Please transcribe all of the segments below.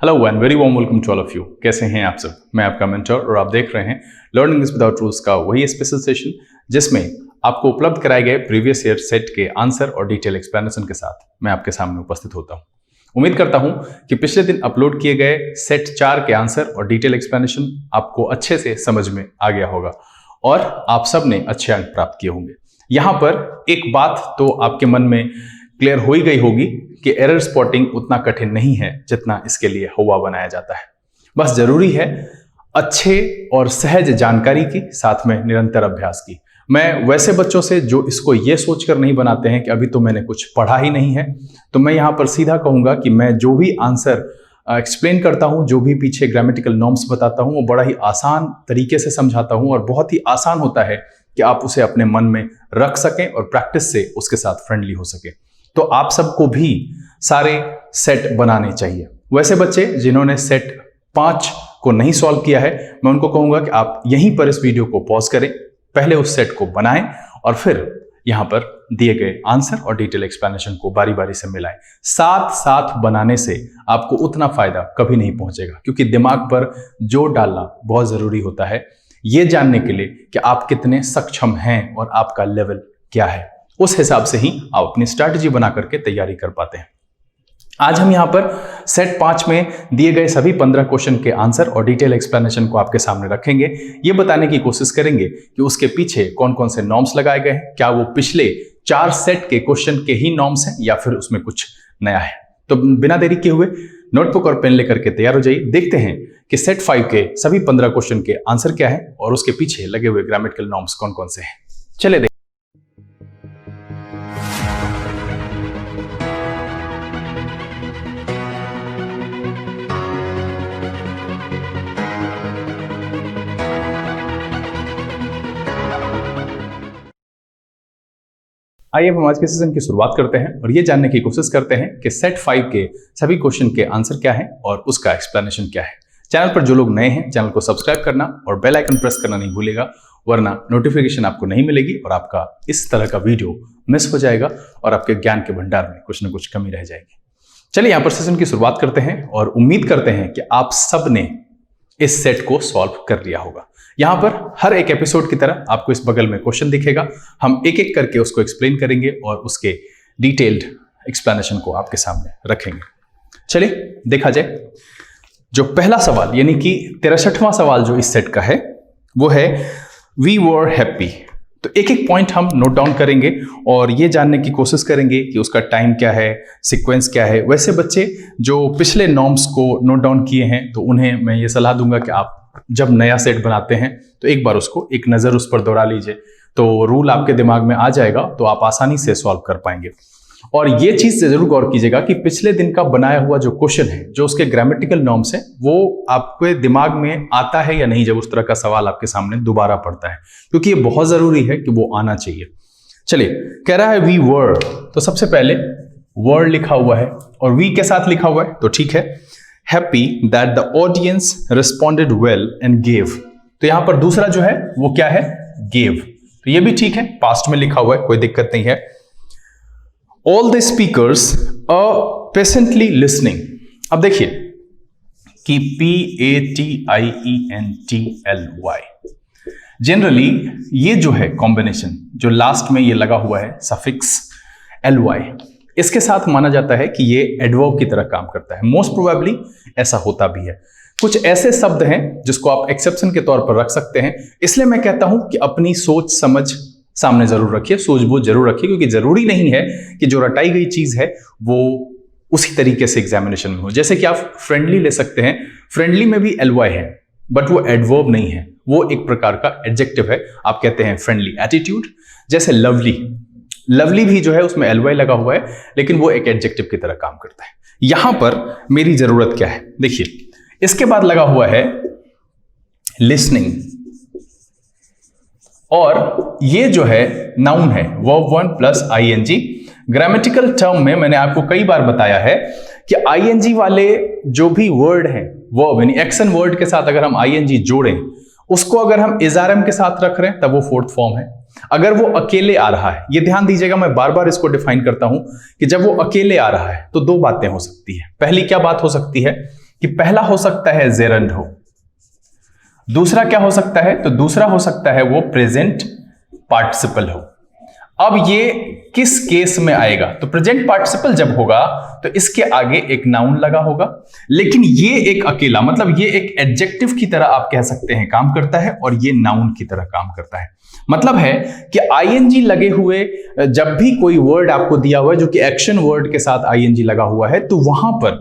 Hello and very warm welcome to all of you. कैसे हैं आप सब? मैं आपका मेंटर और आप देख रहे हैं लर्निंग इंग्लिश विदाउट रूल्स का वही स्पेशल सेशन जिसमें आपको उपलब्ध कराए गए प्रीवियस ईयर सेट के आंसर और डिटेल एक्सप्लेनेशन के साथ मैं आपके सामने उपस्थित होता हूं। उम्मीद करता हूं कि पिछले दिन अपलोड किए गए सेट 4 के आंसर और डिटेल एक्सप्लेनेशन आपको अच्छे से समझ में आ गया होगा और आप सब ने अच्छे अंक प्राप्त किए होंगे। यहाँ पर एक बात तो आपके मन में क्लियर हो ही गई होगी कि एरर स्पॉटिंग उतना कठिन नहीं है जितना इसके लिए हुआ बनाया जाता है। बस जरूरी है अच्छे और सहज जानकारी की, साथ में निरंतर अभ्यास की। मैं वैसे बच्चों से जो इसको ये सोचकर नहीं बनाते हैं कि अभी तो मैंने कुछ पढ़ा ही नहीं है, तो मैं यहाँ पर सीधा कहूँगा कि मैं जो भी आंसर एक्सप्लेन करता हूँ, जो भी पीछे ग्रामेटिकल नॉर्म्स बताता हूँ, वो बड़ा ही आसान तरीके से समझाता हूँ और बहुत ही आसान होता है कि आप उसे अपने मन में रख सकें और प्रैक्टिस से उसके साथ फ्रेंडली हो सके। तो आप सबको भी सारे सेट बनाने चाहिए। वैसे बच्चे जिन्होंने सेट 5 को नहीं सॉल्व किया है, मैं उनको कहूंगा कि आप यहीं पर इस वीडियो को पॉज करें, पहले उस सेट को बनाएं और फिर यहां पर दिए गए आंसर और डिटेल एक्सप्लेनेशन को बारी बारी से मिलाएं। साथ साथ बनाने से आपको उतना फायदा कभी नहीं पहुंचेगा, क्योंकि दिमाग पर जोर डालना बहुत जरूरी होता है ये जानने के लिए कि आप कितने सक्षम हैं और आपका लेवल क्या है। उस हिसाब से ही आप अपनी स्ट्रैटेजी बना करके तैयारी कर पाते हैं। आज हम यहां पर सेट 5 में दिए गए सभी 15 क्वेश्चन के आंसर और डिटेल एक्सप्लेनेशन को आपके सामने रखेंगे। ये बताने की कोशिश करेंगे कि उसके पीछे कौन कौन से नॉर्म्स लगाए गए हैं, क्या वो पिछले 4 सेट के क्वेश्चन के ही नॉर्म्स हैं या फिर उसमें कुछ नया है। तो बिना देरी किए हुए नोटबुक और पेन लेकर के तैयार हो जाइए। देखते हैं कि सेट 5 के सभी 15 क्वेश्चन के आंसर क्या है और उसके पीछे लगे हुए ग्रामेटिकल नॉर्म्स कौन कौन से हैं। चलिए आइए हम आज के सेशन की शुरुआत करते हैं और ये जानने की कोशिश करते हैं कि सेट 5 के सभी क्वेश्चन के आंसर क्या है और उसका एक्सप्लेनेशन क्या है। चैनल पर जो लोग नए हैं, चैनल को सब्सक्राइब करना और बेल आइकन प्रेस करना नहीं भूलेगा, वरना नोटिफिकेशन आपको नहीं मिलेगी और आपका इस तरह का वीडियो मिस हो जाएगा और आपके ज्ञान के भंडार में कुछ न कुछ कमी रह जाएगी। चलिए यहाँ पर सेशन की शुरुआत करते हैं और उम्मीद करते हैं कि आप सब ने इस सेट को सॉल्व कर लिया होगा। यहां पर हर एक एपिसोड की तरह आपको इस बगल में क्वेश्चन दिखेगा, हम एक एक करके उसको एक्सप्लेन करेंगे और उसके डिटेल्ड एक्सप्लेनेशन को आपके सामने रखेंगे। चलिए देखा जाए। जो पहला सवाल यानी कि 63वां सवाल जो इस सेट का है वो है वी वर हैप्पी। तो एक एक पॉइंट हम नोट डाउन करेंगे और ये जानने की कोशिश करेंगे कि उसका टाइम क्या है, सीक्वेंस क्या है। वैसे बच्चे जो पिछले नॉर्म्स को नोट डाउन किए हैं तो उन्हें मैं ये सलाह दूंगा कि आप जब नया सेट बनाते हैं तो एक बार उसको एक नज़र उस पर दौड़ा लीजिए, तो रूल आपके दिमाग में आ जाएगा, तो आप आसानी से सॉल्व कर पाएंगे। और ये चीज़ से जरूर गौर कीजिएगा कि पिछले दिन का बनाया हुआ जो क्वेश्चन है, जो उसके ग्रामेटिकल नॉर्म्स है, वो आपके दिमाग में आता है या नहीं जब उस तरह का सवाल आपके सामने दोबारा पड़ता है, क्योंकि ये बहुत ज़रूरी है कि वो आना चाहिए। चलिए, कह रहा है वी वर, तो सबसे पहले वर लिखा हुआ है और वी के साथ लिखा हुआ है, तो ठीक है। Happy that the audience responded well and gave, तो यहां पर दूसरा जो है वो क्या है, gave, तो ये भी ठीक है, पास्ट में लिखा हुआ है, कोई दिक्कत नहीं है। All the speakers are patiently listening, अब देखिए कि PATIENTLY, जनरली ये जो है कॉम्बिनेशन जो लास्ट में ये लगा हुआ है सफिक्स ly, इसके साथ माना जाता है कि ये एडवर्ब की तरह काम करता है। मोस्ट प्रोबेबली ऐसा होता भी है। कुछ ऐसे शब्द हैं जिसको आप एक्सेप्शन के तौर पर रख सकते हैं, इसलिए मैं कहता हूं कि अपनी सोच समझ सामने जरूर रखिए, सूझबूझ जरूर रखिए, क्योंकि जरूरी नहीं है कि जो रटाई गई चीज है वो उसी तरीके से एग्जामिनेशन में हो। जैसे कि आप फ्रेंडली ले सकते हैं, फ्रेंडली में भी ly है बट वो एडवर्ब नहीं है, वो एक प्रकार का एडजेक्टिव है। आप कहते हैं फ्रेंडली एटीट्यूड। जैसे लवली, लवली भी जो है उसमें ly लगा हुआ है, लेकिन वो एक एडजेक्टिव की तरह काम करता है। यहां पर मेरी जरूरत क्या है, देखिए इसके बाद लगा हुआ है लिसनिंग और ये जो है नाउन है verb 1 plus ing। Grammatical term में मैंने आपको कई बार बताया है कि ing वाले जो भी वर्ड हैं, वर्ब यानी एक्शन वर्ड के साथ अगर हम ing जोड़ें, उसको अगर हम इज़ारम के साथ रख रहे हैं तब वो फोर्थ फॉर्म है। अगर वो अकेले आ रहा है, ये ध्यान दीजिएगा, मैं बार बार इसको डिफाइन करता हूं कि जब वो अकेले आ रहा है तो दो बातें हो सकती है। पहली क्या बात हो सकती है कि पहला हो सकता है जेरंड हो, दूसरा क्या हो सकता है, तो दूसरा हो सकता है वो प्रेजेंट पार्टिसिपल हो। अब ये किस केस में आएगा, तो प्रेजेंट पार्टिसिपल जब होगा तो इसके आगे एक नाउन लगा होगा, लेकिन ये एक अकेला, मतलब ये एक एडजेक्टिव की तरह आप कह सकते हैं काम करता है, और ये नाउन की तरह काम करता है। मतलब है कि आईएनजी लगे हुए जब भी कोई वर्ड आपको दिया हुआ है जो कि एक्शन वर्ड के साथ आईएनजी लगा हुआ है, तो वहां पर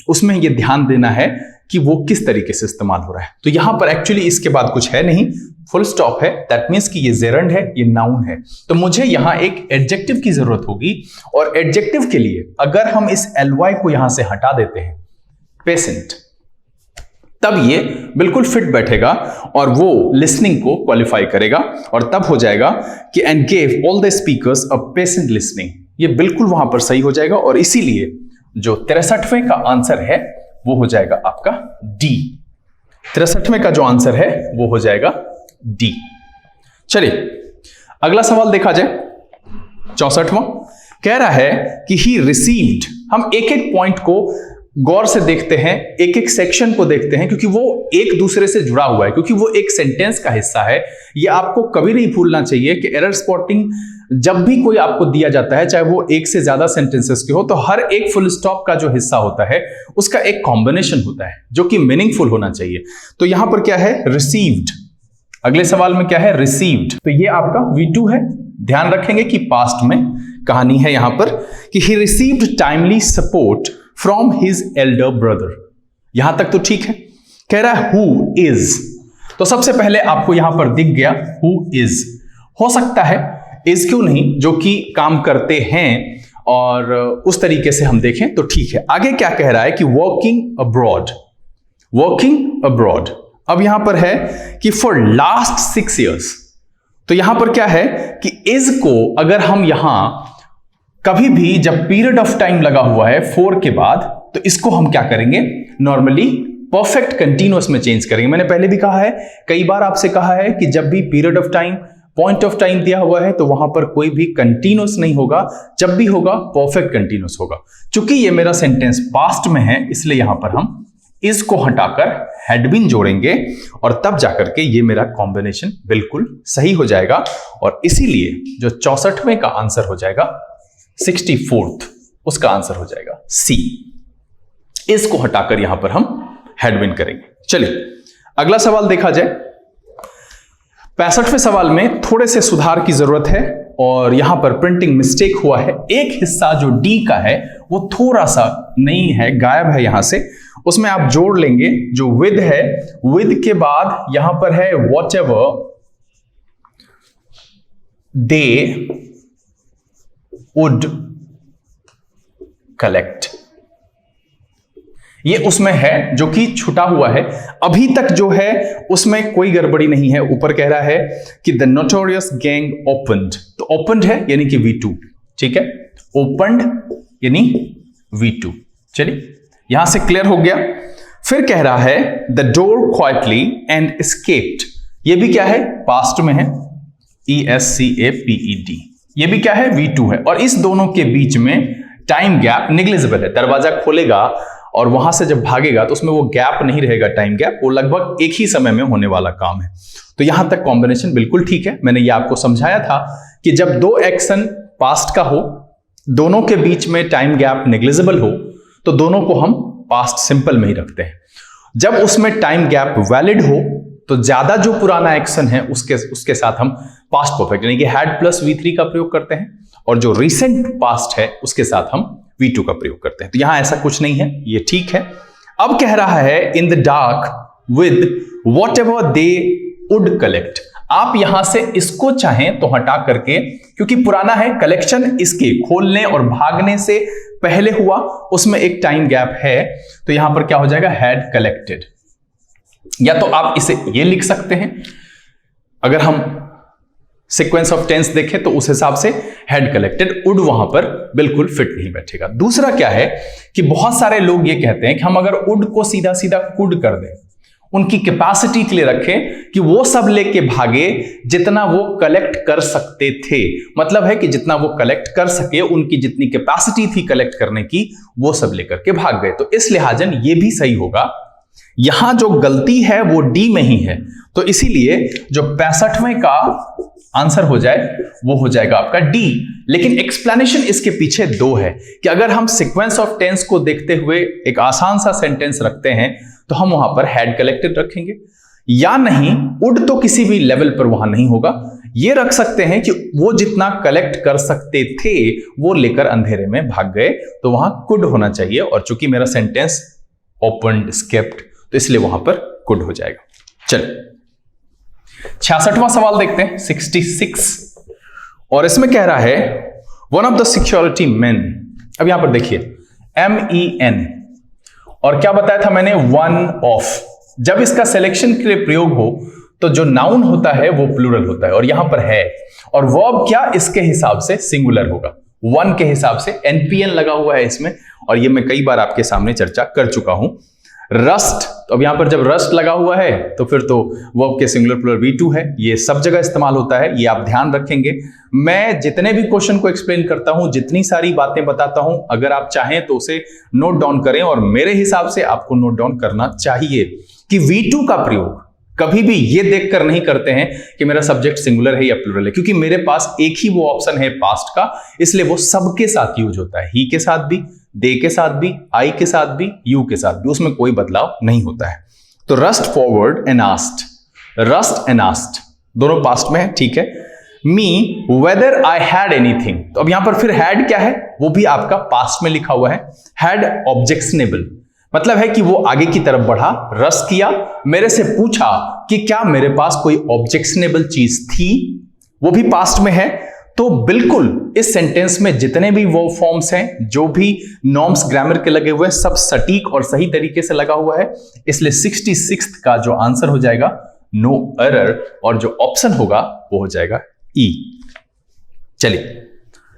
उसमें ये ध्यान देना है कि वो किस तरीके से इस्तेमाल हो रहा है। तो यहां पर एक्चुअली इसके बाद कुछ है नहीं, फुल स्टॉप है। दैट मीन्स कि ये जेरंड है, ये नाउन है। तो मुझे यहां एक एडजेक्टिव की जरूरत होगी, और एडजेक्टिव के लिए अगर हम इस एलवाई को यहां से हटा देते हैं, पेशेंट, तब ये बिल्कुल फिट बैठेगा और वो लिसनिंग को क्वालिफाई करेगा, और तब हो जाएगा कि and gave all the speakers a patient listening. ये बिल्कुल वहां पर सही हो जाएगा, और इसीलिए जो 63वें का आंसर है वो हो जाएगा आपका डी। 63वें का जो आंसर है वो हो जाएगा डी। चलिए अगला सवाल देखा जाए। 64वां कह रहा है कि ही रिसीव्ड। हम एक एक पॉइंट को गौर से देखते हैं, एक एक सेक्शन को देखते हैं, क्योंकि वो एक दूसरे से जुड़ा हुआ है, क्योंकि वो एक सेंटेंस का हिस्सा है। ये आपको कभी नहीं भूलना चाहिए कि एरर स्पॉटिंग जब भी कोई आपको दिया जाता है, चाहे वो एक से ज्यादा सेंटेंसेस के हो, तो हर एक फुल स्टॉप का जो हिस्सा होता है उसका एक कॉम्बिनेशन होता है जो कि मीनिंगफुल होना चाहिए। तो यहां पर क्या है, रिसीव्ड। अगले सवाल में क्या है, रिसीव्ड। तो ये आपका V2 है। ध्यान रखेंगे कि पास्ट में कहानी है यहां पर कि he received timely support from his Elder brother. यहां तक तो ठीक है। कह रहा है हु इज, तो सबसे पहले आपको यहां पर दिख गया हु इज। हो सकता है इज क्यों नहीं, जो कि काम करते हैं, और उस तरीके से हम देखें तो ठीक है। आगे क्या कह रहा है कि वर्किंग अब्रॉड, वर्किंग अब्रॉड। अब यहां पर है कि फॉर लास्ट 6 years। तो यहां पर क्या है कि इज को अगर हम यहां कभी भी जब पीरियड ऑफ टाइम लगा हुआ है 4 के बाद, तो इसको हम क्या करेंगे, नॉर्मली परफेक्ट कंटीन्यूअस में चेंज करेंगे। मैंने पहले भी कहा है, कई बार आपसे कहा है कि जब भी period of time, point of time दिया हुआ है तो वहां पर कोई भी कंटीन्यूअस नहीं होगा, जब भी होगा परफेक्ट कंटीन्यूअस होगा। चूंकि ये मेरा सेंटेंस पास्ट में है, इसलिए यहां पर हम इस को हटाकर हैड बीन जोड़ेंगे, और तब जाकर के ये मेरा कॉम्बिनेशन बिल्कुल सही हो जाएगा, और इसीलिए जो 64वें का आंसर हो जाएगा 64th, उसका आंसर हो जाएगा सी। इसको हटाकर यहां पर हम हैड बीन करेंगे। चलिए अगला सवाल देखा जाए। 65वें सवाल में थोड़े से सुधार की जरूरत है, और यहां पर प्रिंटिंग मिस्टेक हुआ है। एक हिस्सा जो डी का है वो थोड़ा सा नहीं है, गायब है यहां से, उसमें आप जोड़ लेंगे। जो विद है, विद के बाद यहां पर है what ever they would collect. ये उसमें है जो कि छुटा हुआ है। अभी तक जो है उसमें कोई गड़बड़ी नहीं है। ऊपर कह रहा है कि द नोटोरियस गैंग ओपन्ड, तो ओपन्ड है यानी कि V2, ठीक है। ओपन्ड यानी V2। चलिए यहां से क्लियर हो गया। फिर कह रहा है the door quietly and escaped. ये भी क्या है, पास्ट में है, ESCAPED। ये भी क्या है, V2 है, और इस दोनों के बीच में टाइम गैप निग्लिजिबल है। दरवाजा खोलेगा और वहां से जब भागेगा तो उसमें वो गैप नहीं रहेगा, टाइम गैप, वो लगभग एक ही समय में होने वाला काम है। तो यहां तक कॉम्बिनेशन बिल्कुल ठीक है। मैंने ये आपको समझाया था कि जब दो एक्शन पास्ट का हो, दोनों के बीच में टाइम गैप नेग्लिजिबल हो, तो दोनों को हम पास्ट सिंपल में ही रखते हैं। जब उसमें टाइम गैप वैलिड हो, तो ज्यादा जो पुराना एक्शन है उसके साथ हम पास्ट परफेक्ट यानी कि हैड प्लस V3 का प्रयोग करते हैं, और जो रिसेंट पास्ट है उसके साथ हम V2 का प्रयोग करते हैं। तो यहां ऐसा कुछ नहीं है, ये ठीक है। अब कह रहा है in the dark with what ever they would collect. आप यहां से इसको चाहें तो हटा करके, क्योंकि पुराना है, कलेक्शन इसके खोलने और भागने से पहले हुआ, उसमें एक टाइम गैप है, तो यहां पर क्या हो जाएगा, हैड कलेक्टेड। या तो आप इसे ये लिख सकते हैं, अगर हम सीक्वेंस ऑफ टेंस देखें तो उस हिसाब से हैड कलेक्टेड, वुड वहां पर बिल्कुल फिट नहीं बैठेगा। दूसरा क्या है कि बहुत सारे लोग ये कहते हैं कि हम अगर वुड को सीधा सीधा कुड कर दें, उनकी कैपेसिटी के लिए रखें कि वो सब लेके भागे जितना वो कलेक्ट कर सकते थे। मतलब है कि जितना वो कलेक्ट कर सके, उनकी जितनी कैपेसिटी थी कलेक्ट करने की, वो सब लेकर के भाग गए। तो इस लिहाजन ये भी सही होगा। यहां जो गलती है वो डी में ही है, तो इसीलिए जो 65वें का आंसर हो जाए वो हो जाएगा आपका डी। लेकिन एक्सप्लेनेशन इसके पीछे दो है कि अगर हम सीक्वेंस ऑफ टेंस को देखते हुए एक आसान सा सेंटेंस रखते हैं तो हम वहां पर हैड कलेक्टेड रखेंगे, या नहीं वुड तो किसी भी लेवल पर वहां नहीं होगा। ये रख सकते हैं कि वो जितना कलेक्ट कर सकते थे वो लेकर अंधेरे में भाग गए, तो वहां कुड होना चाहिए। और चूंकि मेरा सेंटेंस ओपन स्केप्ड, तो इसलिए वहां पर कुड हो जाएगा। चलिए 66वां सवाल देखते हैं, 66, और इसमें कह रहा है one of the security man. अब यहां पर देखिए MEN, और क्या बताया था मैंने, वन ऑफ। जब इसका सिलेक्शन के लिए प्रयोग हो तो जो नाउन होता है वो प्लूरल होता है, और यहां पर है, और वर्ब क्या इसके हिसाब से सिंगुलर होगा, वन के हिसाब से NPN लगा हुआ है इसमें, और ये मैं कई बार आपके सामने चर्चा कर चुका हूं। रस्ट, तो अब यहां पर जब रस्ट लगा हुआ है तो फिर तो वर्ब के सिंगुलर प्लूरल V2 है, ये सब जगह इस्तेमाल होता है, ये आप ध्यान रखेंगे। मैं जितने भी क्वेश्चन को एक्सप्लेन करता हूं, जितनी सारी बातें बताता हूं, अगर आप चाहें तो उसे नोट डाउन करें, और मेरे हिसाब से आपको नोट डाउन करना चाहिए कि V2 का प्रयोग कभी भी ये देखकर नहीं करते हैं कि मेरा सब्जेक्ट सिंगुलर है या प्लूरल है, क्योंकि मेरे पास एक ही वो ऑप्शन है पास्ट का, इसलिए वो सबके साथ यूज होता है, ही के साथ भी, दे के साथ भी, आई के साथ भी, यू के साथ भी, उसमें कोई बदलाव नहीं होता है। तो rust forward and asked, rust and asked दोनों पास्ट में है, ठीक है। Me whether I had anything, तो अब यहां पर फिर हैड क्या है, वो भी आपका पास्ट में लिखा हुआ है। हैड ऑब्जेक्शनेबल, मतलब है कि वो आगे की तरफ बढ़ा, रस किया, मेरे से पूछा कि क्या मेरे पास कोई ऑब्जेक्शनेबल चीज थी, वो भी पास्ट में है। तो बिल्कुल इस सेंटेंस में जितने भी वर्ब फॉर्म्स हैं, जो भी नॉर्म्स ग्रामर के लगे हुए हैं, सब सटीक और सही तरीके से लगा हुआ है, इसलिए 66 का जो आंसर हो जाएगा नो एरर, और जो ऑप्शन होगा वो हो जाएगा ई। चलिए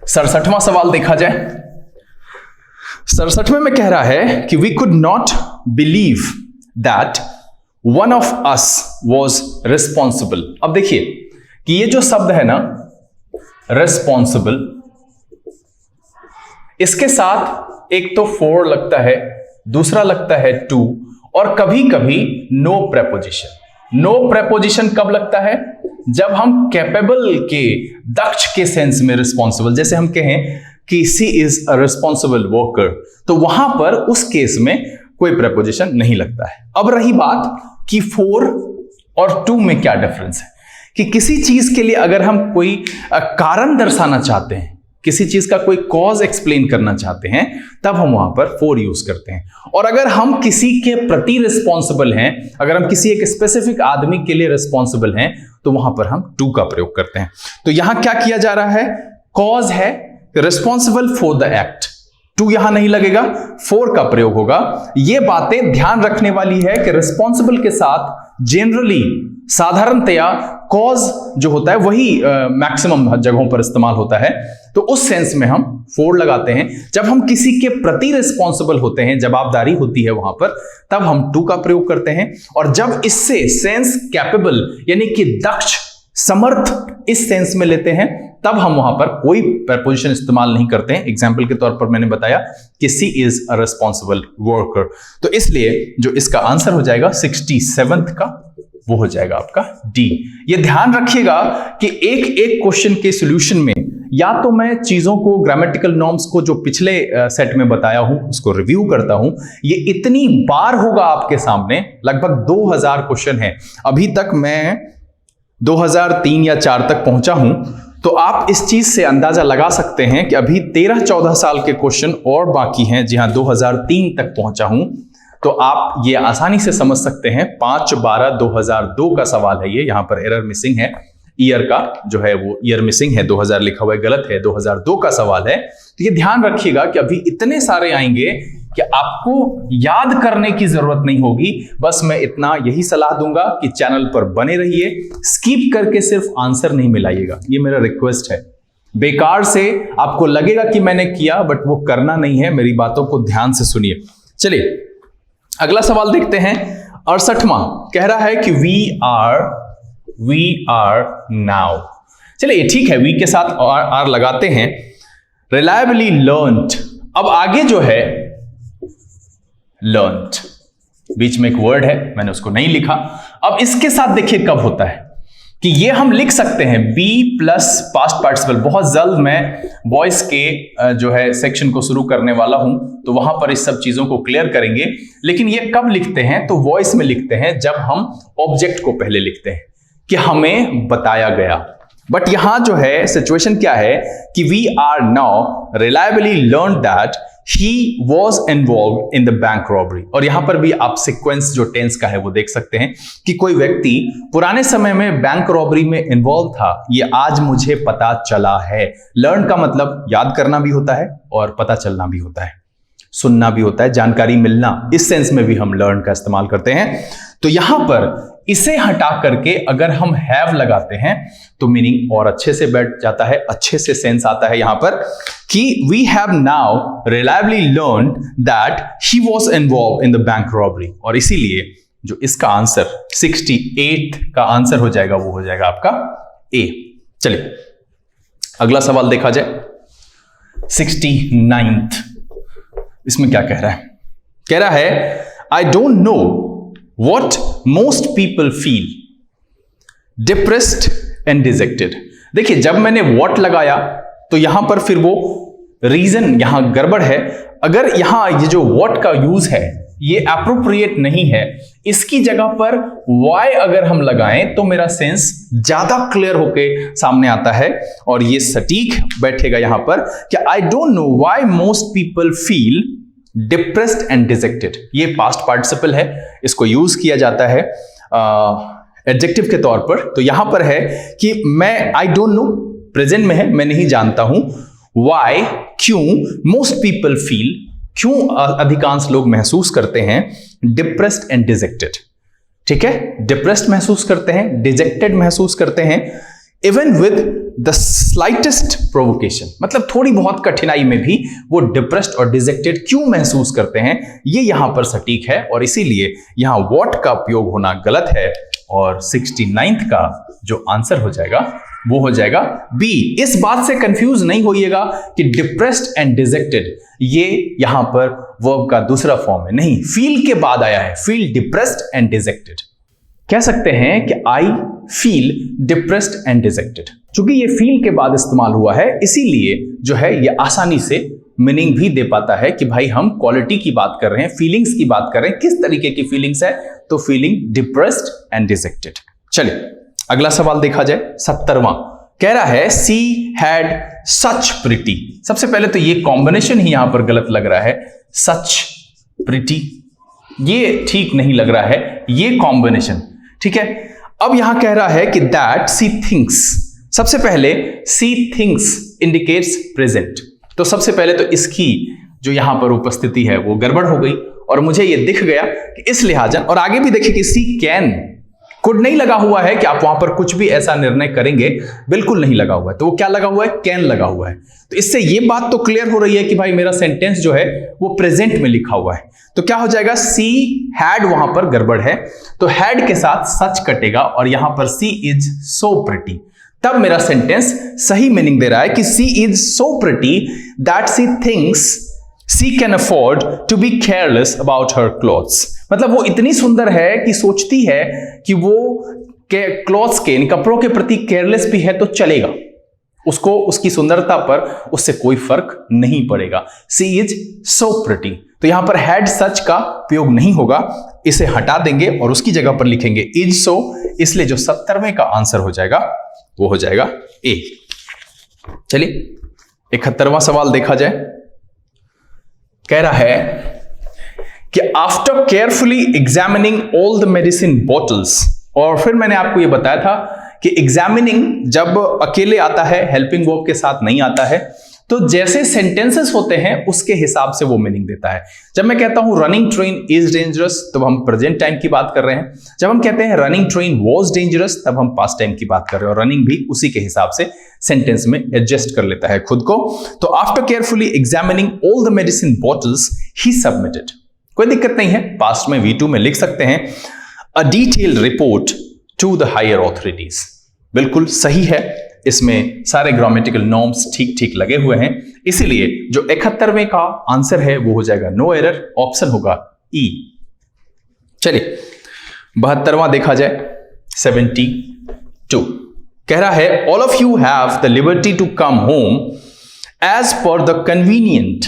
67वां सवाल देखा जाए। 67वें में कह रहा है कि we could not believe that one of us was responsible. अब देखिए कि ये जो शब्द है ना रिस्पॉन्सिबल, इसके साथ एक तो फॉर लगता है, दूसरा लगता है टू, और कभी कभी नो प्रेपोजिशन। नो प्रेपोजिशन कब लगता है, जब हम कैपेबल के, दक्ष के सेंस में रिस्पॉन्सिबल, जैसे हम कहें कि she is a responsible worker, तो वहां पर उस केस में कोई प्रेपोजिशन नहीं लगता है। अब रही बात कि फोर और टू में क्या डिफरेंस है, कि किसी चीज के लिए अगर हम कोई कारण दर्शाना चाहते हैं, किसी चीज का कोई कॉज एक्सप्लेन करना चाहते हैं, तब हम वहां पर फोर यूज करते हैं। और अगर हम किसी के प्रति रिस्पॉन्सिबल हैं, अगर हम किसी एक स्पेसिफिक आदमी के लिए रिस्पॉन्सिबल हैं, तो वहां पर हम टू का प्रयोग करते हैं। तो यहां क्या किया जा रहा है, कॉज है responsible for the act, to यहां नहीं लगेगा, फोर का प्रयोग होगा। ये बातें ध्यान रखने वाली है कि रिस्पॉन्सिबल के साथ जनरली, साधारणतया कॉज जो होता है वही मैक्सिमम जगहों पर इस्तेमाल होता है, तो उस सेंस में हम फोर लगाते हैं। जब हम किसी के प्रति रिस्पॉन्सिबल होते हैं, जवाबदारी होती है वहां पर, तब हम टू का प्रयोग करते हैं। और जब इससे सेंस कैपेबल यानी कि दक्ष, समर्थ, इस सेंस में लेते हैं, तब हम वहां पर कोई प्रेपोजिशन इस्तेमाल नहीं करते हैं। एग्जाम्पल के तौर पर मैंने बताया कि she is a responsible worker, तो इसलिए जो इसका आंसर हो जाएगा 67th का, वो हो जाएगा आपका डी। ये ध्यान रखिएगा कि एक एक क्वेश्चन के सॉल्यूशन में या तो मैं चीजों को, ग्रामेटिकल नॉर्म्स को जो पिछले सेट में बताया हूं उसको रिव्यू करता हूं। ये इतनी बार होगा आपके सामने, लगभग 2000 क्वेश्चन है, अभी तक मैं 2003 या 4 तक पहुंचा हूं। तो आप इस चीज से अंदाजा लगा सकते हैं कि अभी 13-14 साल के क्वेश्चन और बाकी हैं। जी हां, 2003 तक पहुंचा हूं, तो आप ये आसानी से समझ सकते हैं। 5/12/2002 का सवाल है ये, यहां पर एरर मिसिंग है, ईयर का जो है वो ईयर मिसिंग है, 2000 लिखा हुआ है, गलत है, 2002 का सवाल है। तो ये ध्यान रखिएगा कि अभी इतने सारे आएंगे कि आपको याद करने की जरूरत नहीं होगी। बस मैं इतना यही सलाह दूंगा कि चैनल पर बने रहिए, स्किप करके सिर्फ आंसर नहीं मिलाइएगा, ये मेरा रिक्वेस्ट है। बेकार से आपको लगेगा कि मैंने किया, बट वो करना नहीं है। मेरी बातों को ध्यान से सुनिए। चलिए अगला सवाल देखते हैं। 68वां कह रहा है कि वी आर नाउ। चलिए ठीक है, वी के साथ आर लगाते हैं। रिलायबली लर्न्ड, अब आगे जो है लर्न्ड, बीच में एक वर्ड है, मैंने उसको नहीं लिखा। अब इसके साथ देखिए कब होता है कि ये हम लिख सकते हैं बी प्लस पास्ट पार्टिसिपल। बहुत जल्द मैं वॉइस के जो है सेक्शन को शुरू करने वाला हूं, तो वहां पर इस सब चीजों को क्लियर करेंगे। लेकिन ये कब लिखते हैं, तो वॉइस में लिखते हैं जब हम ऑब्जेक्ट को पहले लिखते हैं कि हमें बताया गया। बट यहां जो है सिचुएशन क्या है कि we are now reliably learn that he was involve in the bank robbery. और यहां पर भी आप सीक्वेंस जो टेंस का है वो देख सकते हैं कि कोई व्यक्ति पुराने समय में बैंक रॉबरी में इन्वॉल्व था, ये आज मुझे पता चला है। लर्न का मतलब याद करना भी होता है और पता चलना भी होता है, सुनना भी होता है, जानकारी मिलना। इस सेंस में भी हम लर्न का इस्तेमाल करते हैं। तो यहां पर इसे हटा करके अगर हम हैव लगाते हैं तो मीनिंग और अच्छे से बैठ जाता है, अच्छे से सेंस आता है यहां पर कि we have now reliably learned that he was involve in the bank robbery. और इसीलिए जो इसका आंसर 68 का आंसर हो जाएगा वो हो जाएगा आपका ए। चलिए अगला सवाल देखा जाए, 69th। इसमें क्या कह रहा है? कह रहा है I don't know what most people feel depressed and dejected। देखिए जब मैंने what लगाया तो यहां पर फिर वो रीजन यहां गड़बड़ है। अगर यहां ये जो what का यूज है ये अप्रोप्रिएट नहीं है, इसकी जगह पर why अगर हम लगाएं तो मेरा सेंस ज्यादा क्लियर होके सामने आता है और ये सटीक बैठेगा यहां पर कि I don't know why most people feel depressed and dejected. ये पास्ट पार्टिसिपल है, इसको यूज किया जाता है एडजेक्टिव के तौर पर। तो यहां पर है कि मैं आई डोंट नो प्रेजेंट में है, मैं नहीं जानता हूं। व्हाई, क्यों, मोस्ट पीपल फील, क्यों अधिकांश लोग महसूस करते हैं डिप्रेस्ड एंड डिजेक्टेड। ठीक है, डिप्रेस्ड महसूस करते हैं, डिजेक्टेड महसूस करते हैं, even with the slightest provocation, मतलब थोड़ी बहुत कठिनाई में भी वो डिप्रेस्ड और डिजेक्टेड क्यों महसूस करते हैं, ये यहां पर सटीक है। और इसीलिए यहां व्हाट का उपयोग होना गलत है और 69th का जो आंसर हो जाएगा वो हो जाएगा बी। इस बात से कंफ्यूज नहीं होइएगा कि डिप्रेस्ड एंड डिजेक्टेड ये यहां पर वर्ब का दूसरा फॉर्म है, नहीं, फील के बाद आया है। फील डिप्रेस्ड एंड डिजेक्टेड कह सकते हैं कि I feel depressed and dejected. चूंकि ये फील के बाद इस्तेमाल हुआ है इसीलिए जो है ये आसानी से मीनिंग भी दे पाता है कि भाई हम क्वालिटी की बात कर रहे हैं, फीलिंग्स की बात कर रहे हैं, किस तरीके की फीलिंग्स है, तो फीलिंग डिप्रेस्ड एंड डिजेक्टेड। चलिए अगला सवाल देखा जाए, 70वां। कह रहा है सी हैड सच प्रिटी। सबसे पहले तो ये कॉम्बिनेशन ही यहां पर गलत लग रहा है, सच प्रिटी ये ठीक नहीं लग रहा है, ये कॉम्बिनेशन। ठीक है, अब यहां कह रहा है कि दैट सी थिंक्स। सबसे पहले सी थिंक्स इंडिकेट्स प्रेजेंट, तो सबसे पहले तो इसकी जो यहां पर उपस्थिति है वो गड़बड़ हो गई और मुझे ये दिख गया कि इस लिहाजा। और आगे भी देखिए कि सी कैन, कुड नहीं लगा हुआ है कि आप वहां पर कुछ भी ऐसा निर्णय करेंगे, बिल्कुल नहीं लगा हुआ है। तो वो क्या लगा हुआ है? कैन लगा हुआ है। तो इससे ये बात तो क्लियर हो रही है कि भाई मेरा सेंटेंस जो है वो प्रेजेंट में लिखा हुआ है। तो क्या हो जाएगा? सी हैड वहां पर गड़बड़ है, तो हैड के साथ सच कटेगा और यहां पर सी इज सो प्रिटी। तब मेरा सेंटेंस सही मीनिंग दे रहा है कि she is so pretty that she thinks she can afford to be careless about her clothes. मतलब वो इतनी सुंदर है कि सोचती है कि वो क्लॉथ्स के, कपड़ों के प्रति केयरलेस भी है तो चलेगा, उसको उसकी सुंदरता पर उससे कोई फर्क नहीं पड़ेगा। सी इज सो प्रिटी। तो यहां पर हैड सच का प्रयोग नहीं होगा, इसे हटा देंगे और उसकी जगह पर लिखेंगे इज सो। इसलिए जो 70वें का आंसर हो जाएगा वो हो जाएगा ए। चलिए 71वां सवाल देखा जाए। कह रहा है कि after carefully examining all the medicine bottles, और फिर मैंने आपको यह बताया था कि एग्जामिनिंग जब अकेले आता है, हेल्पिंग वर्ब के साथ नहीं आता है, तो जैसे सेंटेंसेस होते हैं उसके हिसाब से वो मीनिंग देता है। जब मैं कहता हूं रनिंग ट्रेन इज डेंजरस, तब हम प्रेजेंट टाइम की बात कर रहे हैं। जब हम कहते हैं रनिंग ट्रेन वाज डेंजरस, तब हम पास्ट टाइम की बात कर रहे हैं। और रनिंग भी उसी के हिसाब से सेंटेंस में एडजस्ट कर लेता है खुद को। तो after carefully examining all the medicine bottles he submitted, कोई दिक्कत नहीं है, पास्ट में V2 में लिख सकते हैं a detailed report to the higher authorities. बिल्कुल सही है, इसमें सारे ग्रामेटिकल नॉर्म्स ठीक ठीक लगे हुए हैं, इसीलिए जो 71वें का आंसर है वो हो जाएगा नो एरर, ऑप्शन होगा ई। चलिए 72वां देखा जाए, 72 कह रहा है all of you have the liberty to come home as per the convenient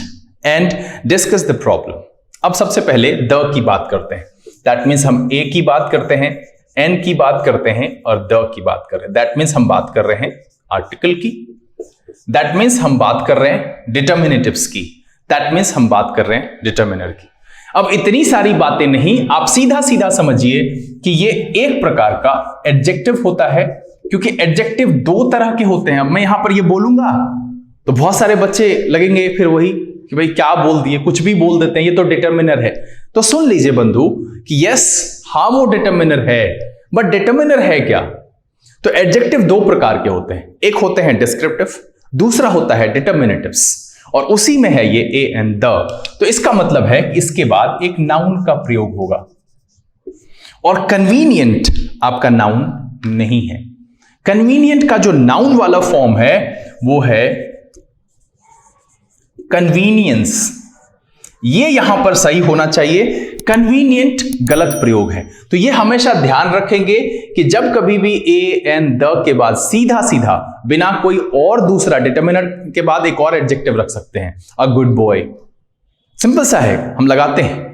and discuss the problem. अब सबसे पहले द की बात करते हैं, दैट मीन्स हम ए की बात करते हैं, एन की बात करते हैं और द की बात कर रहे हैं, दैट मीन्स हम बात कर रहे हैं आर्टिकल की, दैट मीन्स हम बात कर रहे हैं डिटर्मिनेटिव्स की, दैट मीन्स हम बात कर रहे हैं डिटर्मिनर की। अब इतनी सारी बातें नहीं, आप सीधा सीधा समझिए कि ये एक प्रकार का एडजेक्टिव होता है, क्योंकि एडजेक्टिव दो तरह के होते हैं। अब मैं यहां पर ये बोलूंगा तो बहुत सारे बच्चे लगेंगे फिर वही कि भाई क्या बोल दिए, कुछ भी बोल देते हैं, ये तो डिटर्मिनर है। तो सुन लीजिए बंधु कि यस, हाँ वो डिटर्मिनर है, बट डिटर्मिनर है क्या? तो एडजेक्टिव दो प्रकार के होते हैं, एक होते हैं डिस्क्रिप्टिव, दूसरा होता है डिटर्मिनेटिव्स, और उसी में है ये ए एंड द। तो इसका मतलब है कि इसके बाद एक नाउन का प्रयोग होगा, और कन्वीनियंट आपका नाउन नहीं है। कन्वीनियंट का जो नाउन वाला फॉर्म है वो है कन्वीनियंस, ये यहां पर सही होना चाहिए, कन्वीनियंट गलत प्रयोग है। तो ये हमेशा ध्यान रखेंगे कि जब कभी भी ए एन द के बाद सीधा सीधा बिना कोई और दूसरा डिटर्मिनर के बाद एक और एडजेक्टिव रख सकते हैं, अ गुड बॉय, सिंपल सा है, हम लगाते हैं।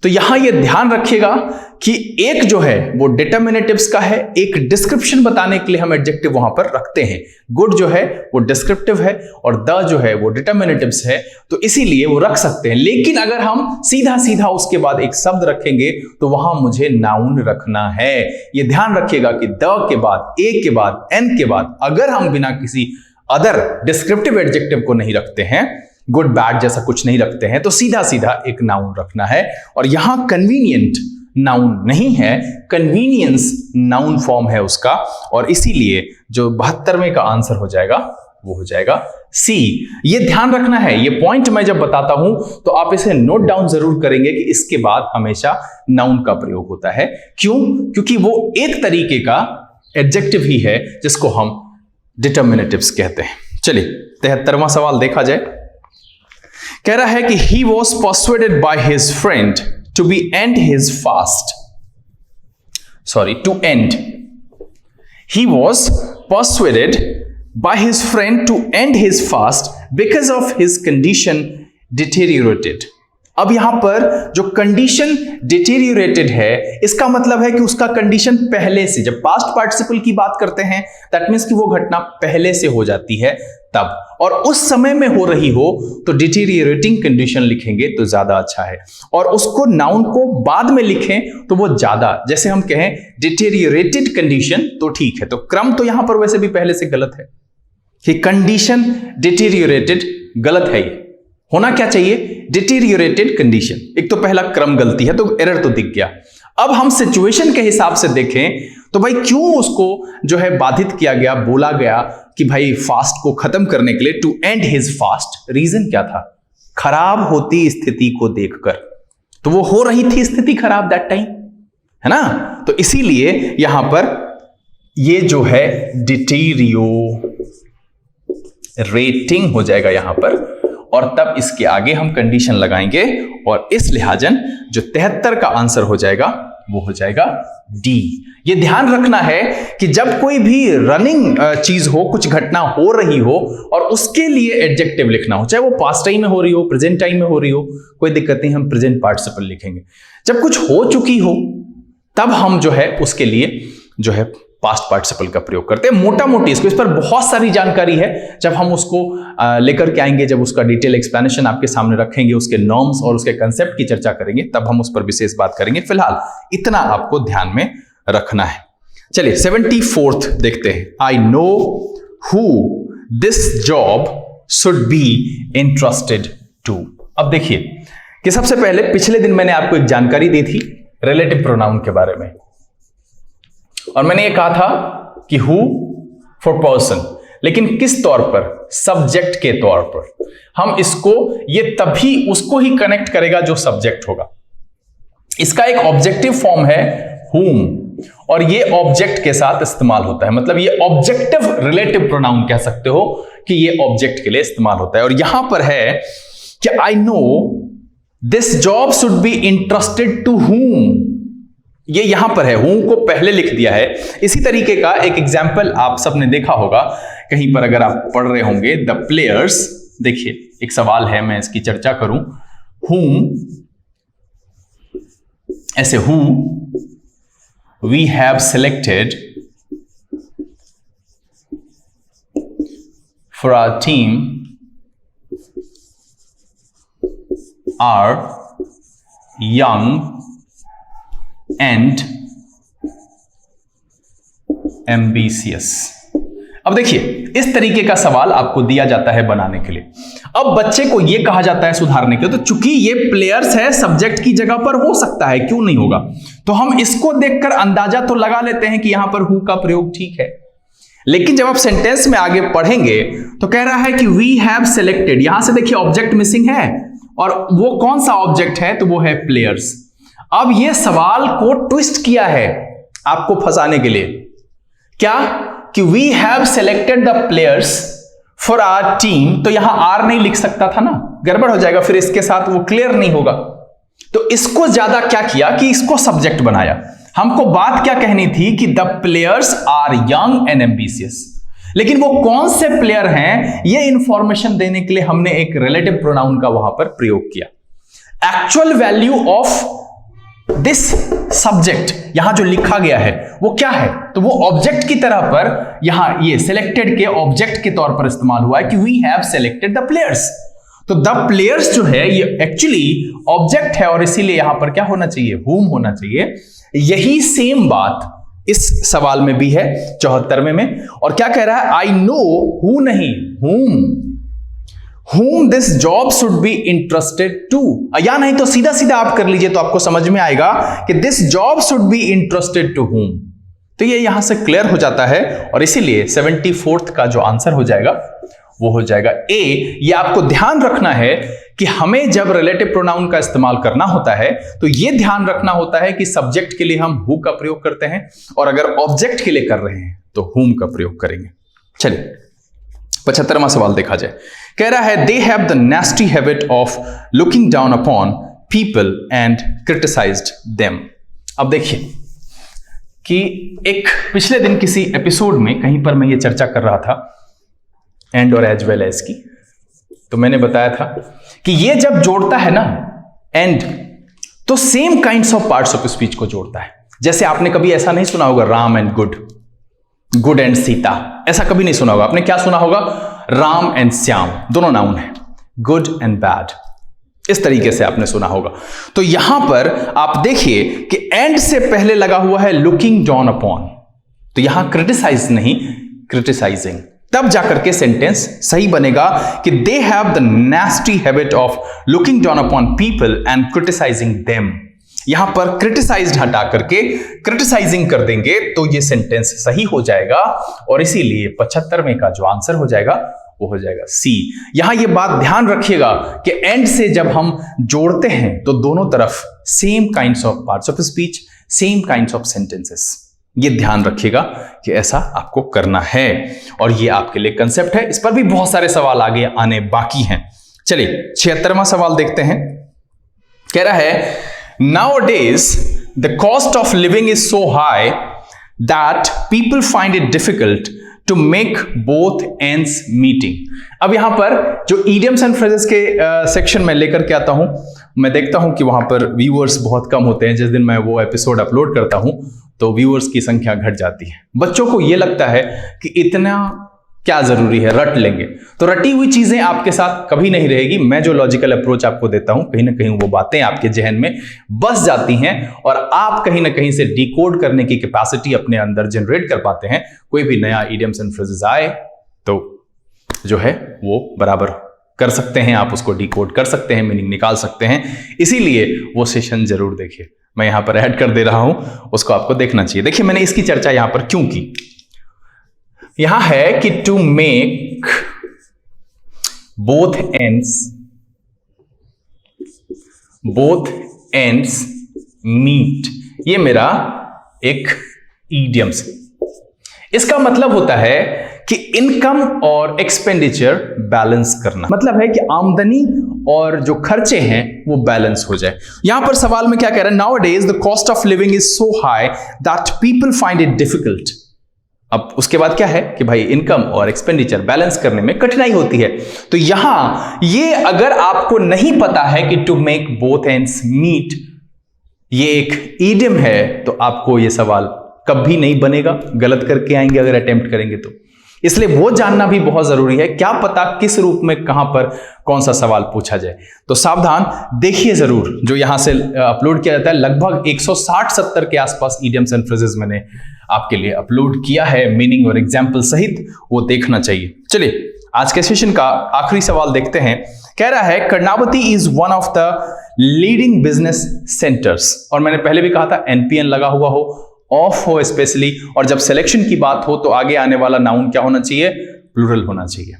तो यहां ये ध्यान रखिएगा कि एक जो है वो डिटर्मिनेटिव्स का है, एक डिस्क्रिप्शन बताने के लिए हम एडजेक्टिव वहां पर रखते हैं। गुड जो है वो डिस्क्रिप्टिव है और द जो है वो डिटर्मिनेटिव्स है, तो इसीलिए वो रख सकते हैं। लेकिन अगर हम सीधा सीधा उसके बाद एक शब्द रखेंगे तो वहां मुझे नाउन रखना है। ये ध्यान रखिएगा कि द के बाद, ए के बाद, एन के बाद अगर हम बिना किसी अदर डिस्क्रिप्टिव एडजेक्टिव को नहीं रखते हैं, गुड बैड जैसा कुछ नहीं रखते हैं, तो सीधा सीधा एक नाउन रखना है। और यहां कन्वीनियंट नाउन नहीं है, कन्वीनियंस नाउन फॉर्म है उसका, और इसीलिए जो 72वें का आंसर हो जाएगा वो हो जाएगा सी। ये ध्यान रखना है, ये पॉइंट मैं जब बताता हूं तो आप इसे नोट डाउन जरूर करेंगे कि इसके बाद हमेशा नाउन का प्रयोग होता है। क्यों? क्योंकि वो एक तरीके का एडजेक्टिव ही है जिसको हम डिटर्मिनेटिव्स कहते हैं। चलिए 73वां सवाल देखा जाए। कह रहा है कि he was persuaded by his friend to end his fast. He was persuaded by his friend to end his fast because of his condition deteriorated. अब यहां पर जो कंडीशन डिटेरियोरेटेड है, इसका मतलब है कि उसका कंडीशन पहले से, जब पास्ट पार्टिसिपल की बात करते हैं दैट मीन्स कि वो घटना पहले से हो जाती है तब, और उस समय में हो रही हो तो डिटेरियोरेटिंग कंडीशन लिखेंगे तो ज्यादा अच्छा है, और उसको नाउन को बाद में लिखें तो वो ज्यादा, जैसे हम कहें डिटेरियोरेटेड कंडीशन तो ठीक है। तो क्रम तो यहां पर वैसे भी पहले से गलत है कि कंडीशन डिटेरियोरेटेड गलत है, ये होना क्या चाहिए डिटेरियोरेटेड कंडीशन। एक तो पहला क्रम गलती है तो एरर तो दिख गया। अब हम सिचुएशन के हिसाब से देखें तो भाई क्यों उसको जो है बाधित किया गया, बोला गया कि भाई फास्ट को खत्म करने के लिए to end his fast, reason क्या था? खराब होती स्थिति को देखकर, तो वो हो रही थी स्थिति खराब दैट टाइम, है ना? तो इसीलिए यहां पर ये जो है डिटेरियोरेटिंग हो जाएगा यहां पर, और तब इसके आगे हम कंडीशन लगाएंगे, और इस लिहाजन जो 73 का आंसर हो जाएगा वो हो जाएगा डी। ये ध्यान रखना है कि जब कोई भी रनिंग चीज हो, कुछ घटना हो रही हो और उसके लिए एडजेक्टिव लिखना हो, चाहे वो पास्ट टाइम में हो रही हो, प्रेजेंट टाइम में हो रही हो, कोई दिक्कत नहीं, हम प्रेजेंट पार्टिसिपल लिखेंगे। जब कुछ हो चुकी हो तब हम जो है उसके लिए जो है पास्ट पार्टिसिपल का प्रयोग करते हैं। मोटा मोटी इसको, इस पर बहुत सारी जानकारी है, जब हम उसको लेकर के आएंगे, जब उसका डिटेल एक्सप्लेनेशन आपके सामने रखेंगे, उसके नॉर्म्स और उसके कंसेप्ट की चर्चा करेंगे, तब हम उस पर विशेष बात करेंगे। फिलहाल इतना आपको ध्यान में रखना है। चलिए 74th देखते हैं। I know who this job should be interested to. अब देखिए कि सबसे पहले पिछले दिन मैंने आपको एक जानकारी दी थी रिलेटिव प्रोनाउन के बारे में, और मैंने ये कहा था कि हु फॉर पर्सन, लेकिन किस तौर पर? सब्जेक्ट के तौर पर। हम इसको, ये तभी उसको ही कनेक्ट करेगा जो सब्जेक्ट होगा। इसका एक ऑब्जेक्टिव फॉर्म है whom, और ये ऑब्जेक्ट के साथ इस्तेमाल होता है, मतलब ये ऑब्जेक्टिव रिलेटिव प्रोनाउन कह सकते हो कि ये ऑब्जेक्ट के लिए इस्तेमाल होता है। और यहां पर है कि I know this job should be interested to whom, ये यहां पर है, whom को पहले लिख दिया है। इसी तरीके का एक एग्जाम्पल आप सबने देखा होगा कहीं पर, अगर आप पढ़ रहे होंगे द प्लेयर्स, देखिए एक सवाल है, मैं इसकी चर्चा करूं, whom, ऐसे who we have selected for our team are young and ambitious। अब देखिए इस तरीके का सवाल आपको दिया जाता है बनाने के लिए। अब बच्चे को यह कहा जाता है सुधारने के लिए, तो चूंकि ये प्लेयर्स है, सब्जेक्ट की जगह पर हो सकता है, क्यों नहीं होगा, तो हम इसको देखकर अंदाजा तो लगा लेते हैं कि यहां पर हु का प्रयोग ठीक है। लेकिन जब आप सेंटेंस में आगे पढ़ेंगे तो कह रहा है कि वी हैव सिलेक्टेड, यहां से देखिए ऑब्जेक्ट मिसिंग है, और वो कौन सा ऑब्जेक्ट है, तो वो है प्लेयर्स। अब ये सवाल को ट्विस्ट किया है आपको फंसाने के लिए, क्या कि we have selected the players for our team, तो यहां आर नहीं लिख सकता था ना, गड़बड़ हो जाएगा, फिर इसके साथ वो क्लियर नहीं होगा। तो इसको ज्यादा क्या किया कि इसको सब्जेक्ट बनाया। हमको बात क्या कहनी थी कि the players are young and ambitious, लेकिन वो कौन से प्लेयर हैं ये इंफॉर्मेशन देने के लिए हमने एक रिलेटिव प्रोनाउन का वहां पर प्रयोग किया। Actual value of this subject यहां जो लिखा गया है वो क्या है, तो वो ऑब्जेक्ट की तरह पर यहां ये सिलेक्टेड के ऑब्जेक्ट के तौर पर इस्तेमाल हुआ है कि we have selected the players. तो द प्लेयर्स जो है ये एक्चुअली ऑब्जेक्ट है, और इसीलिए यहां पर क्या होना चाहिए, whom होना चाहिए। यही सेम बात इस सवाल में भी है 74वें में, और क्या कह रहा है, आई नो, हु नहीं, whom this job should be interested to, या नहीं तो सीधा सीधा आप कर लीजिए तो आपको समझ में आएगा कि this job should be interested to whom। तो ये यहां से क्लियर हो जाता है, और इसीलिए 74th का जो आंसर हो जाएगा वो हो जाएगा ए। ये आपको ध्यान रखना है कि हमें जब रिलेटिव प्रोनाउन का इस्तेमाल करना होता है तो ये ध्यान रखना होता है कि सब्जेक्ट के लिए हम हु का प्रयोग करते हैं, और अगर ऑब्जेक्ट के लिए कर रहे हैं तो whom का प्रयोग करेंगे। चलिए 75वां सवाल देखा जाए। कह रहा है दे have the nasty habit of looking down upon people and criticised them. अब देखिए कि एक पिछले दिन किसी एपिसोड में कहीं पर मैं ये चर्चा कर रहा था एंड और एज वेल एज की, तो मैंने बताया था कि ये जब जोड़ता है ना एंड, तो same kinds of parts of speech को जोड़ता है। जैसे आपने कभी ऐसा नहीं सुना होगा Ram and good, good and Sita, ऐसा कभी नहीं सुना होगा। आपने क्या सुना होगा, राम एंड श्याम, दोनों नाउन है, गुड एंड बैड, इस तरीके से आपने सुना होगा। तो यहां पर आप देखिए कि एंड से पहले लगा हुआ है लुकिंग डाउन अपॉन, तो यहां क्रिटिसाइज नहीं, क्रिटिसाइजिंग, तब जाकर के सेंटेंस सही बनेगा कि they have the nasty habit of looking down upon people and criticising them. यहां पर क्रिटिसाइज्ड हटा करके क्रिटिसाइजिंग कर देंगे तो ये सेंटेंस सही हो जाएगा, और इसीलिए 75वें का जो आंसर हो जाएगा वो हो जाएगा सी। यहां ये बात ध्यान रखिएगा कि एंड से जब हम जोड़ते हैं तो दोनों तरफ same kinds of parts of speech, same kinds of sentences, ये ध्यान रखिएगा कि ऐसा आपको करना है, और ये आपके लिए कंसेप्ट है। इस पर भी बहुत सारे सवाल आगे आने बाकी हैं। चलिए 76वां सवाल देखते हैं। कह रहा है nowadays the cost of living is so high that people find it difficult to make both ends meeting। अब यहां पर जो idioms and phrases के सेक्शन में लेकर के आता हूं, मैं देखता हूं कि वहां पर व्यूअर्स बहुत कम होते हैं। जिस दिन मैं वो एपिसोड अपलोड करता हूं तो व्यूअर्स की संख्या घट जाती है। बच्चों को ये लगता है कि इतना क्या जरूरी है, रट लेंगे, तो रटी हुई चीजें आपके साथ कभी नहीं रहेगी। मैं जो लॉजिकल अप्रोच आपको देता हूं, कहीं ना कहीं वो बातें आपके जहन में बस जाती हैं, और आप कहीं ना कहीं से डिकोड करने की कैपेसिटी अपने अंदर जनरेट कर पाते हैं। कोई भी नया इडियम्स एंड फ्रेजेस आए तो जो है वो बराबर कर सकते हैं, आप उसको डिकोड कर सकते हैं, मीनिंग निकाल सकते हैं। इसीलिए वो सेशन जरूर देखिए, मैं यहां पर ऐड कर दे रहा हूं, उसको आपको देखना चाहिए। देखिए मैंने इसकी चर्चा यहां पर क्यों की, यहां है कि to make both ends meet, ये मेरा एक ईडियम्स है। इसका मतलब होता है कि इनकम और एक्सपेंडिचर बैलेंस करना, मतलब है कि आमदनी और जो खर्चे हैं वो बैलेंस हो जाए। यहां पर सवाल में क्या कह रहा है, nowadays the cost of living is so high that people find it difficult. अब उसके बाद क्या है कि भाई इनकम और एक्सपेंडिचर बैलेंस करने में कठिनाई होती है। तो यहां ये अगर आपको नहीं पता है कि to make both ends meet ये एक ईडियम है, तो आपको ये सवाल कभी नहीं बनेगा, गलत करके आएंगे अगर अटेम्प्ट करेंगे तो। इसलिए वो जानना भी बहुत जरूरी है, क्या पता किस रूप में कहां पर कौन सा सवाल पूछा जाए। तो सावधान, देखिए जरूर जो यहां से अपलोड किया जाता है, लगभग 160-70 के आसपास ईडियम्स एंड फ्रेजेस मैंने आपके लिए अपलोड किया है, मीनिंग और एग्जाम्पल सहित, वो देखना चाहिए। चलिए आज के सेशन का आखिरी सवाल देखते हैं। कह रहा है Karnavati is one of the leading business centres, और मैंने पहले भी कहा था एनपीएन लगा हुआ हो, ऑफ हो स्पेशली, और जब सिलेक्शन की बात हो तो आगे आने वाला नाउन क्या होना चाहिए, प्लूरल होना चाहिए।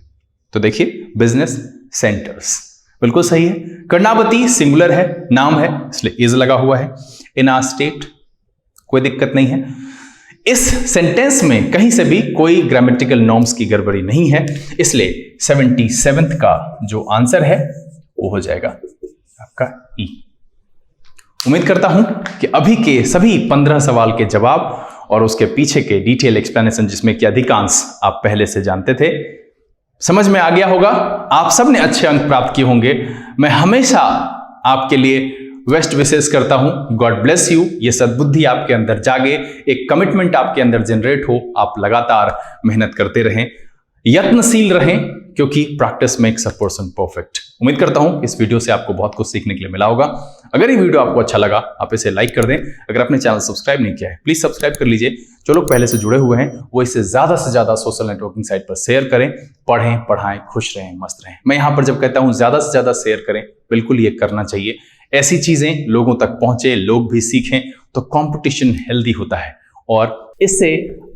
तो देखिए बिजनेस सेंटर्स बिल्कुल सही है। कर्णावती सिंगुलर है, नाम है, इसलिए इज लगा हुआ है। इन आवर स्टेट, कोई दिक्कत नहीं है। इस सेंटेंस में कहीं से भी कोई ग्रामेटिकल नॉर्म्स की गड़बड़ी नहीं है, इसलिए 77th का जो आंसर है वो हो जाएगा आपका ई। उम्मीद करता हूं कि अभी के सभी 15 सवाल के जवाब और उसके पीछे के डिटेल एक्सप्लेनेशन, जिसमें कि अधिकांश आप पहले से जानते थे, समझ में आ गया होगा। आप सब ने अच्छे अंक प्राप्त किए होंगे। मैं हमेशा आपके लिए बेस्ट विशेष करता हूं। God bless you. ये सद्बुद्धि आपके अंदर जागे, एक कमिटमेंट आपके अंदर जनरेट हो, आप लगातार मेहनत करते रहें, यत्नशील रहें, क्योंकि practice makes a person perfect. उम्मीद करता हूं इस वीडियो से आपको बहुत कुछ सीखने के लिए मिला होगा। अगर ये वीडियो आपको अच्छा लगा, आप इसे लाइक कर दें। अगर आपने चैनल सब्सक्राइब नहीं किया है, प्लीज सब्सक्राइब कर लीजिए। जो लोग पहले से जुड़े हुए हैं वो इसे ज्यादा से ज्यादा सोशल नेटवर्किंग साइट पर शेयर करें। पढ़ें, पढ़ाएं, खुश रहें, मस्त रहें। मैं यहां पर जब कहता हूं ज्यादा से ज्यादा शेयर करें, बिल्कुल ये करना चाहिए। ऐसी चीजें लोगों तक पहुंचे, लोग भी सीखें, तो कंपटीशन हेल्दी होता है और इससे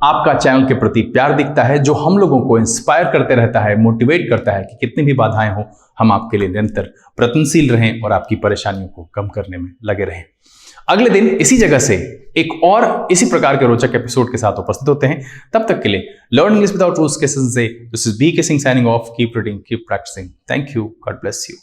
आपका चैनल के प्रति प्यार दिखता है, जो हम लोगों को इंस्पायर करते रहता है, मोटिवेट करता है कि कितनी भी बाधाएं हो, हम आपके लिए निरंतर प्रयत्नशील रहें और आपकी परेशानियों को कम करने में लगे रहें। अगले दिन इसी जगह से एक और इसी प्रकार के रोचक एपिसोड के साथ उपस्थित होते हैं। तब तक के लिए लर्न इंग्लिश विदाउट रूल्स के सेशन से this is B K Singh signing off. Keep reading, keep practising. Thank you. God bless you.